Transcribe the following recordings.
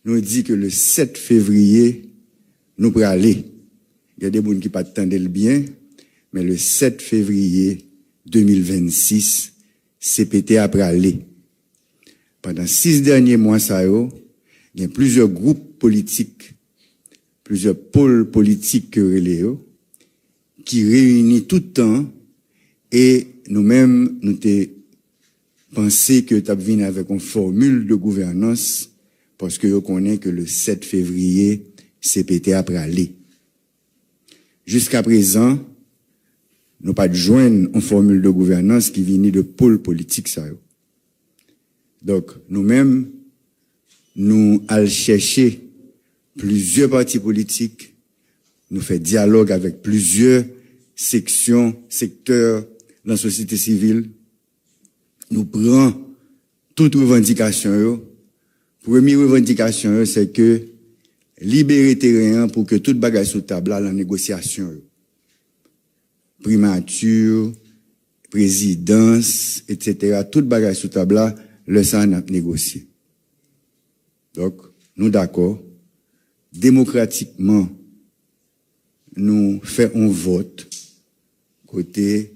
nous dit que le 7 février, nous pourrons aller. Il y a des gens qui ne t'entendent le bien, mais le 7 février 2026, CPT après aller. Pendant 6 derniers mois, il y a plusieurs groupes politiques, plusieurs pôles politiques qui réunissent tout le temps et nous-mêmes, nous t'ai pensé que tu as venu avec une formule de gouvernance parce que nous connaissons que le 7 février, CPT après aller. Jusqu'à présent, nous pas de joindre une formule de gouvernance qui vient de pôle politique ça. Donc nous-mêmes nous allons chercher plusieurs partis politiques, nous faisons dialogue avec plusieurs secteurs de la société civile, nous prenons toutes revendications. Première revendication c'est que libérer terrain pour que toute bagage sous table la négociation. Primature, présidence, etc. Tout bagage sous table le ça n'a négocié. Donc, nous d'accord, démocratiquement, nous faisons un vote, côté,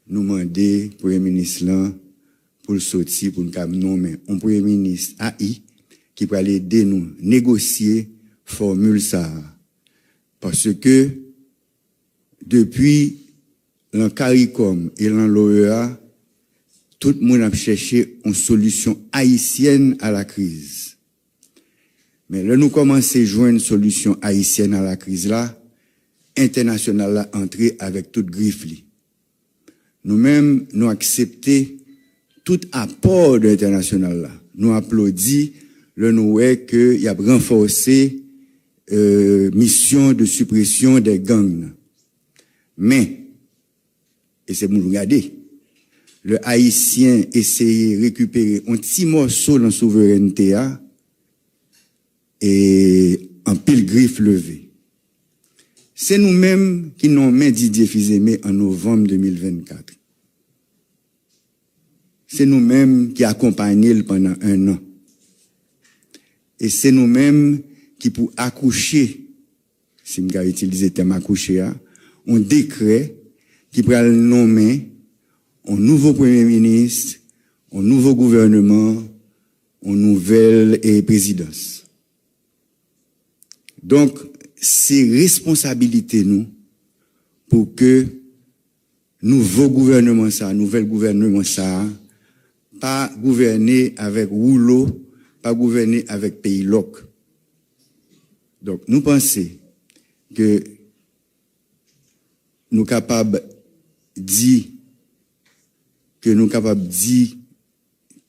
nous demander, Premier ministre là, pour le sortir, pour nous nommer un Premier ministre AI, qui peut aller aider nous négocier formule ça. Parce que, depuis l'an CARICOM et l'an l'OEA, tout le monde a cherché une solution haïtienne à la crise. Mais là, nous commençons à jouer une solution haïtienne à la crise là, internationale là, entrée avec toute griffe. Nous-mêmes, nous acceptons tout apport de l'international là. Nous applaudissons le nous qu'il y a renforcé mission de suppression des gangs. Mais, et c'est pour nous regarder, le haïtien essaye de récupérer un petit morceau de la souveraineté et en pile griffe levée. C'est nous-mêmes qui nous mis Didier Fils-Aimé en novembre 2024. C'est nous-mêmes qui accompagnons pendant 1 an. Et c'est nous-mêmes qui pour accoucher, si je vais utiliser le terme accoucher, un décret qui pourra le nommer un nouveau Premier ministre, un nouveau gouvernement, une nouvelle présidence. Donc, c'est responsabilité nous pour que nouveau gouvernement ça, nouvel gouvernement ça, pas gouverner avec rouleau, pas gouverner avec pays loc. Donc, nous pensons que nous capables dire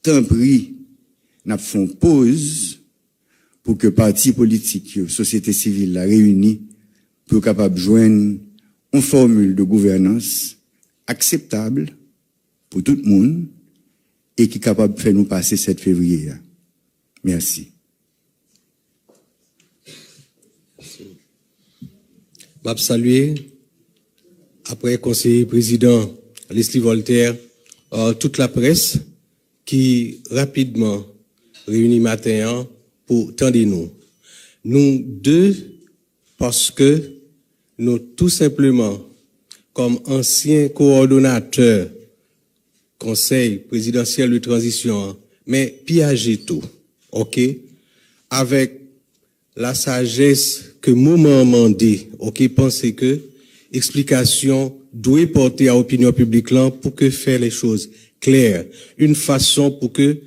tant pis, nous faisons pause pour que partis politiques, société civile la réunis pour capable joindre une formule de gouvernance acceptable pour tout le monde et qui est capable de faire nous passer 7 février. Merci. Je salue, après conseiller président Leslie Voltaire, toute la presse qui rapidement réunit matin pour tendre nous. Nous deux, parce que nous tout simplement, comme anciens coordonnateurs conseil présidentiel de transition, mais piager tout, ok, avec la sagesse que moment mandé, ok, pensez que explication doit porter à l'opinion publique là pour que faire les choses claires, une façon pour que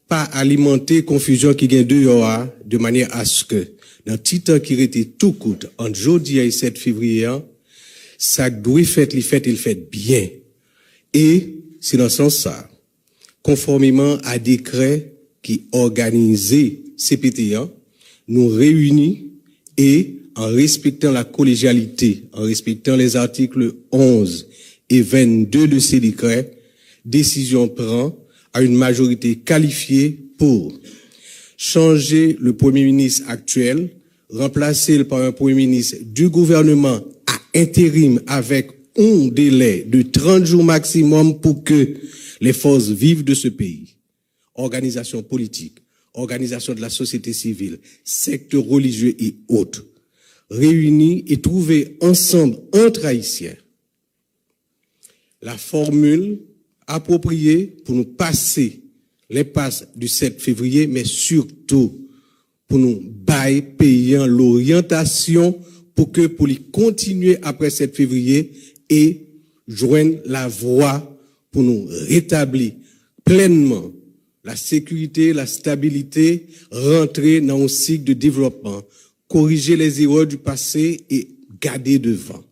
pas alimenter confusion qui gagne dehors de manière à ce que dans le petit temps qui était tout coûte entre jeudi et 7 février, ça doit faire il fait bien. Et c'est dans ce sens ça, conformément à décret qui organisé CPT1, nous réunit et en respectant la collégialité, en respectant les articles 11 et 22 de ces décrets, décision prend à une majorité qualifiée pour changer le Premier ministre actuel, remplacer par un Premier ministre du gouvernement à intérim avec un délai de 30 jours maximum pour que les forces vives de ce pays, organisations politiques, organisations de la société civile, secteurs religieux et autres, réunis et trouver ensemble entre Haïtiens la formule appropriée pour nous passer l'impasse du 7 février, mais surtout pour nous bailler payant l'orientation pour les continuer après 7 février et joindre la voie pour nous rétablir pleinement la sécurité, la stabilité, rentrer dans un cycle de développement, corriger les erreurs du passé et garder devant.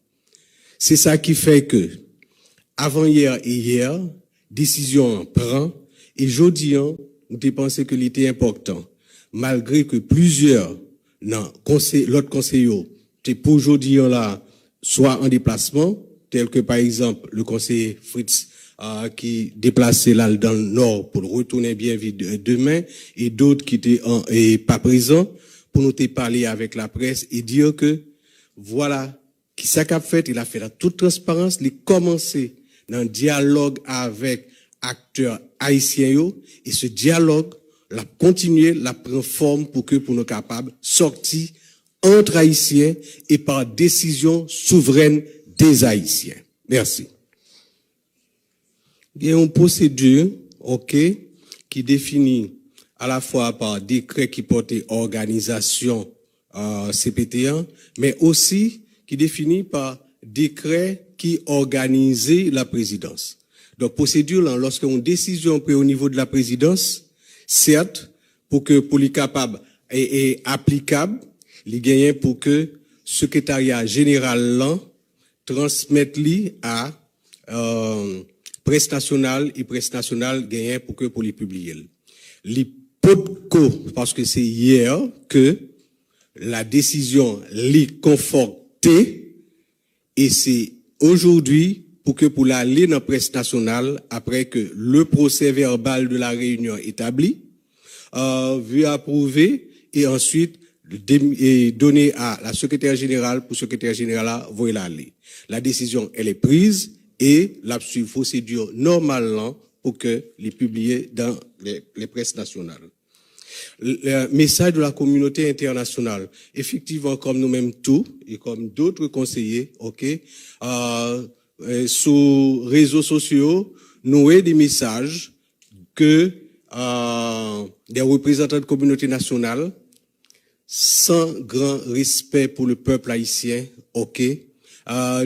C'est ça qui fait que, avant-hier et hier, décision prend, et jeudi, nous avons pensé que c'était important, malgré que plusieurs, l'autre conseiller, pour aujourd'hui là, soit en déplacement, tel que par exemple le conseiller Fritz, qui déplaçait là dans le nord pour retourner bien vite demain, et d'autres qui étaient pas présents, pour nous parler avec la presse et dire que, voilà, qui ça qu'a fait, il a fait la toute transparence, il a commencé dans un dialogue avec acteurs haïtiens, et ce dialogue, l'a continué, l'a pris forme pour nous capables sortir entre haïtiens et par décision souveraine des haïtiens. Merci. Il y a une procédure, qui définit à la fois par décret qui portait organisation CPT1, mais aussi qui définit par décret qui organisait la présidence. Donc, procédure, là, lorsqu'on décision prise au niveau de la présidence, certes, pour les capables et applicable, les gagnants pour que secrétariat général là transmette à presse nationale et presse nationale gagnant pour les publier. Les podco, parce que c'est hier que la décision l'est confortée et c'est aujourd'hui pour l'aller dans la presse nationale après que le procès verbal de la réunion établi, vu approuver et ensuite donner à la secrétaire générale pour secrétaire générale voyer l'aller. La décision elle est prise et la procédure normalement pour que les publier dans les presses nationales. Le message de la communauté internationale, effectivement comme nous-mêmes tous et comme d'autres conseillers, sur réseaux sociaux, nous avons des messages que des représentants de communauté nationale, sans grand respect pour le peuple haïtien,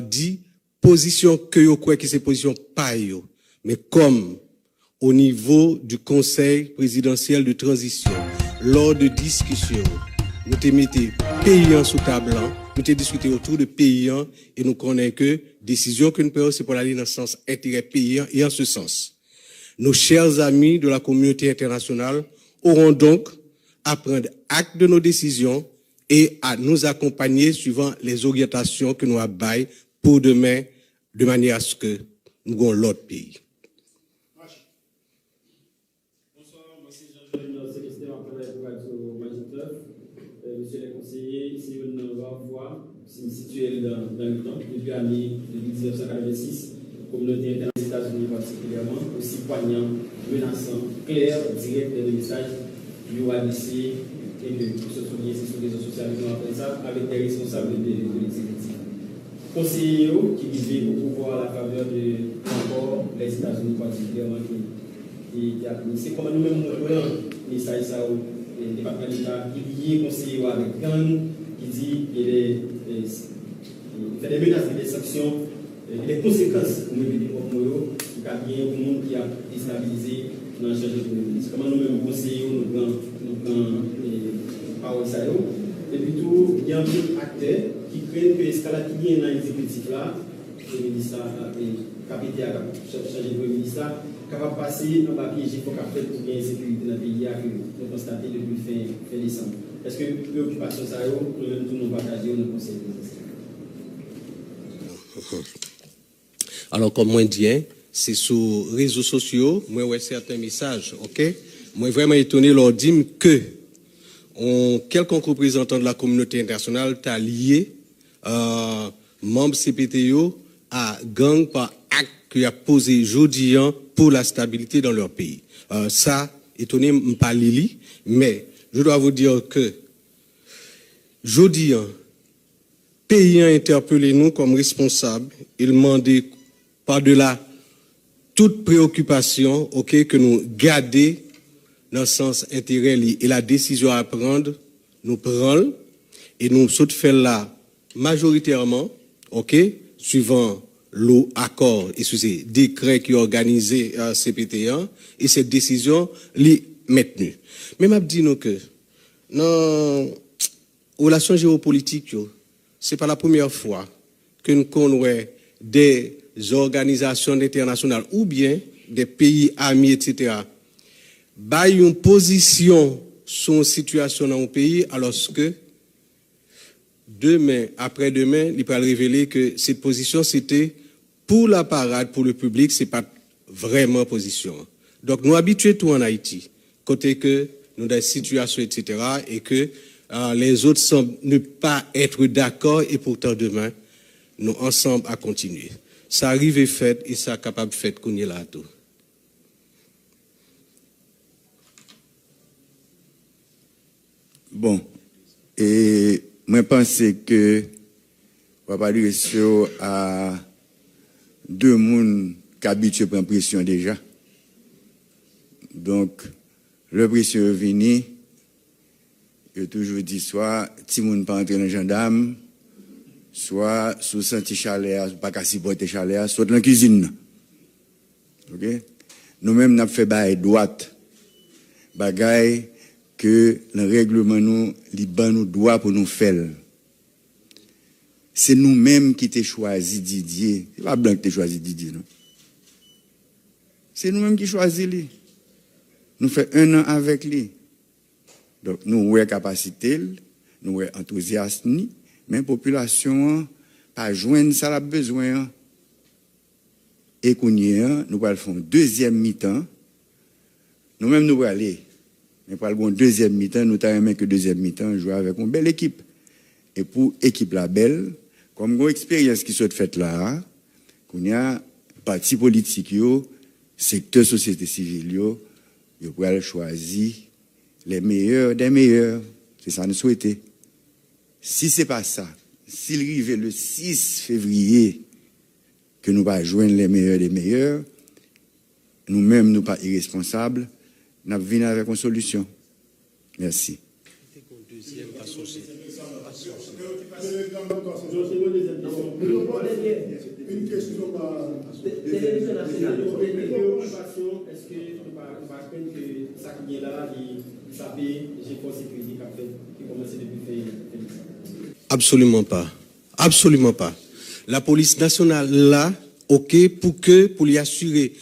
dit position que yo croit que c'est position pas yo, mais comme au niveau du Conseil présidentiel de transition, lors de discussions, nous te mettons payants sous table, nous te discuté autour de payants et nous connaissons que décision que nous prenons c'est pour aller dans le sens intérêt payant et en ce sens. Nos chers amis de la communauté internationale auront donc à prendre acte de nos décisions et à nous accompagner suivant les orientations que nous avons pour demain, de manière à ce que nous ayons l'autre pays. Bonsoir, moi c'est Jean-Jacques secrétaire en travail pour Magitov. Monsieur le conseiller, si vous ne voit, c'est situé dans le temps, depuis l'année 1986, communauté internationale des États-Unis particulièrement, aussi poignant, menaçant, clair, direct des messages du OADC et de se souligner sur les réseaux sociaux avec des responsables de l'exécutif. Conseillers qui vivaient au pouvoir à la faveur de encore les États-Unis particulièrement qui a c'est comme nous-mêmes nous voyons message ça au département d'État qui lié conseiller avec gang qui dit il fait des menaces des sanctions les conséquences pour nous qui a bien au monde qui a déstabilisé dans le changement de ministre. Comment nous-mêmes conseillers nous prenons parole ça et puis tout il y a un acteur qui craignent que l'escalade qui vient dans l'exécutif là, le ministre capité à changer de ministre, capable de passer dans le piège pour faire pour bien sécurité dans le pays que nous constatons depuis fin décembre. Est-ce que préoccupation ça nous-mêmes tous nous partageons nos conseils? Alors comme moi dis, c'est sur les réseaux sociaux, moi ouais certains messages, moi vraiment étonné leur dire que quelconque représentant de la communauté internationale t'a lié membres CPTO à gang par acte qu'il a posé aujourd'hui pour la stabilité dans leur pays. Ça, étonné, m'pas lili, Mais je dois vous dire que, jeudi, pays a interpellé nous comme responsables, il demandait par-delà toute préoccupation, ok, que nous gardions dans le sens intérêt et la décision à prendre, nous prenons et nous faisons là majoritairement, ok, suivant l'accord et ce décret qui a organisé CPT1 et cette décision est maintenue. Mais je dis nous que dans les relations géopolitiques, ce n'est pas la première fois que nous connaissons des organisations internationales ou bien des pays amis, etc., baillent une position sur une situation dans un pays alors que demain, après-demain, il peut révéler que cette position, c'était pour la parade, pour le public, ce n'est pas vraiment position. Donc, nous habituons tout en Haïti, côté que nous avons des situations, etc., et que les autres semblent ne pas être d'accord, et pourtant demain, nous ensemble à continuer. Ça arrive et fait, et ça capable de faire qu'on y est là tout. Bon, et moi, je pense que on va parler à deux personnes qui habituent à prendre pression déjà. Donc, le pression est venu, je toujours dit soit si moun pas entrer dans le gendarme, soit sous senti chaleur, pas qu'à supporter chaleur, soit dans la cuisine. OK? Nous-mêmes, nous avons fait bail droite, bagaille que le règlement nous, liban nous doit pour nous faire. C'est nous-mêmes qui t'ai choisi Didier. C'est pas Blanc qui t'ai choisi Didier, non? C'est nous-mêmes qui choisi lui. Nous faisons 1 an avec lui. Donc, nous avons capacité, nous avons enthousiasme, mais la population pas joindre ça a besoin. Et qu'on y est, nous allons faire deuxième mi-temps. Nous-mêmes, nous allons aller. Mais pour le bon deuxième mi-temps, nous avons que deuxième mi-temps, jouer avec une belle équipe. Et pour équipe la belle, comme une expérience qui soit faite là, qu'on y a parti politique, secteur société civile, vous pouvez choisir les meilleurs des meilleurs. C'est ça nous souhaitons. Si ce n'est pas ça, s'il arrive le 6 février, que nous va joindre les meilleurs des meilleurs, nous-mêmes, nous pas irresponsables, nous venons avec une solution. Merci. Une question télévision nationale. Est-ce que nous ne pas craindre que ça qui est là, ça paye, j'ai pour sécurité qui commence depuis février? Absolument pas. Absolument pas. La police nationale là, ok, pour lui assurer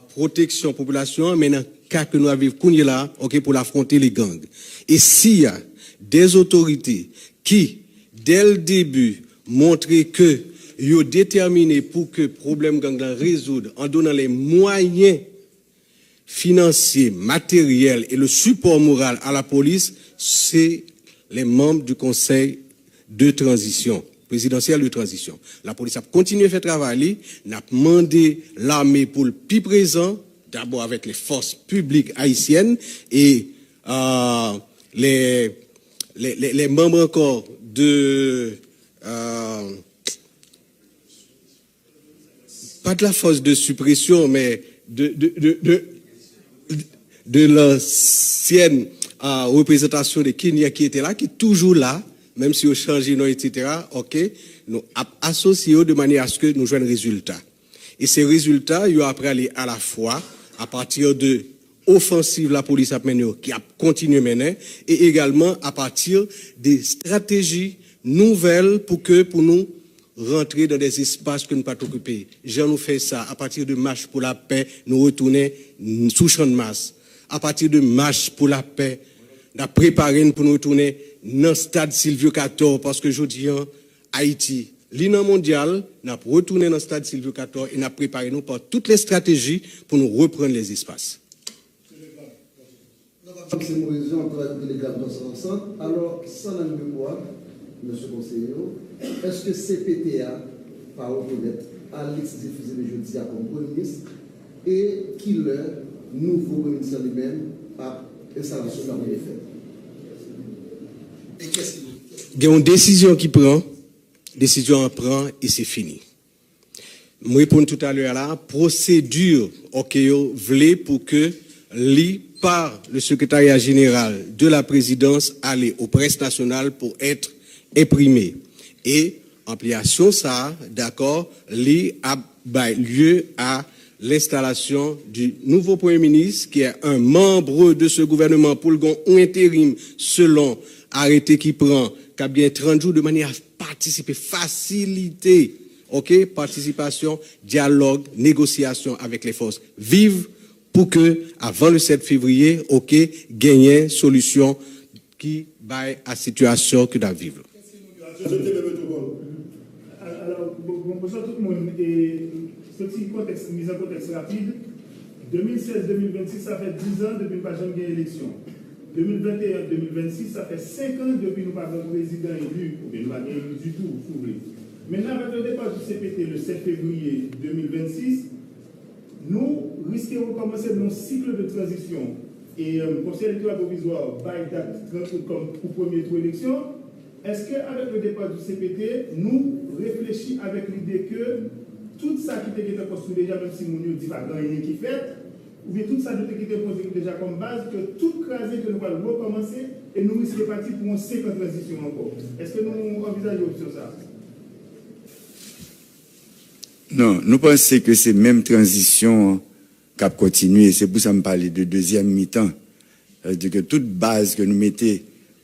protection population, mais dans le cas que nous avons là, ok, pour affronter les gangs. Et s'il y a des autorités qui, dès le début, montrent que ils ont déterminé pour que le problème gang résoudre en donnant les moyens financiers, matériels et le support moral à la police, c'est les membres du Conseil de transition, présidentiel de transition. La police a continué à faire travail, n'a demandé l'armée pour le plus présent, d'abord avec les forces publiques haïtiennes et les membres encore de pas de la force de suppression, mais de l'ancienne représentation de Kenya qui était là, qui est toujours là, même si on change, etc., ok, nous associons de manière à ce que nous jouions un résultat. Et ces résultats, ils ont après aller à la fois, à partir de offensive la police a mené, qui a continué à mener, et également à partir des stratégies nouvelles pour nous rentrer dans des espaces que nous ne pas occuper. Jean nous fait ça à partir de marche pour la paix, nous retourner sous champ de masse. À partir de marche pour la paix, nous avons préparé pour nous retourner dans le stade Silvio XIV parce que aujourd'hui, Haïti, l'INA mondial, nous avons retourné dans le stade Silvio XIV et nous avons préparé nous par toutes les stratégies pour nous reprendre les espaces. C'est une raison entre les délégats ensemble. Alors, sans la mémoire, monsieur le conseiller, est-ce que CPTA va reconnaître Alex diffusé le jeudi comme premier ministre et qui le nouveau ministre lui-même a installation qui a été faite. Et qu'est-ce qu'il Il y a une décision qui prend, décision prend et c'est fini. Je réponds tout à l'heure là, procédure, ok, voulez pour que par le secrétariat général de la présidence aller aux presse nationales pour être imprimé. Et ampliation ça, d'accord, a lieu à l'installation du nouveau Premier ministre qui est un membre de ce gouvernement pour le intérim selon arrêté qui prend qu'à bien 30 jours de manière à participer, faciliter, ok, participation, dialogue, négociation avec les forces vives pour que, avant le 7 février, ok, gagner solution qui baille à situation que d'à vivre. Alors, bonsoir tout le monde. Et petit contexte, mise en contexte rapide. 2016-2026, ça fait 10 ans depuis que nous n'avons pas gagné l'élection. 2021-2026, ça fait 5 ans depuis que nous n'avons pas de président élu, ou bien nous n'avons pas élu du tout, vous voulez. Maintenant, avec le départ du CPT le 7 février 2026, nous risquons de recommencer un cycle de transition. Et le Conseil électoral provisoire va être comme pour premier tour d'élection. Est-ce qu'avec le départ du CPT, nous réfléchissons avec l'idée que tout ça qui était construit déjà, même si nous ne disons pas rien qui fait, ou bien tout ça qui était posé déjà comme base, que tout crasé que nous allons recommencer et nous risquons de partir pour une séquence de transition encore. Est-ce que nous envisageons l'option ça? Non, nous pensons que c'est même transition qui a continué. C'est pour ça que je parle de deuxième mi-temps. C'est-à-dire que toute base que nous mettons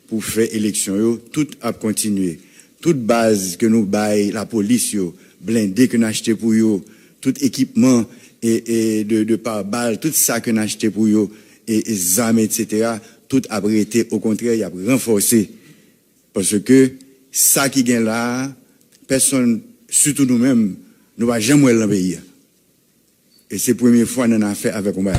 pour faire élection, tout a continué. Toute base que nous baillons, la police, blindé que nous achetons pour eux, tout équipement et de pare-balles, tout ça que nous achetons pour eux, et armes, etc., tout a été, au contraire, il a renforcé. Parce que ça qui gagne là, personne, surtout nous-mêmes, nous ne va jamais le pays. Et c'est la première fois qu'on a fait avec un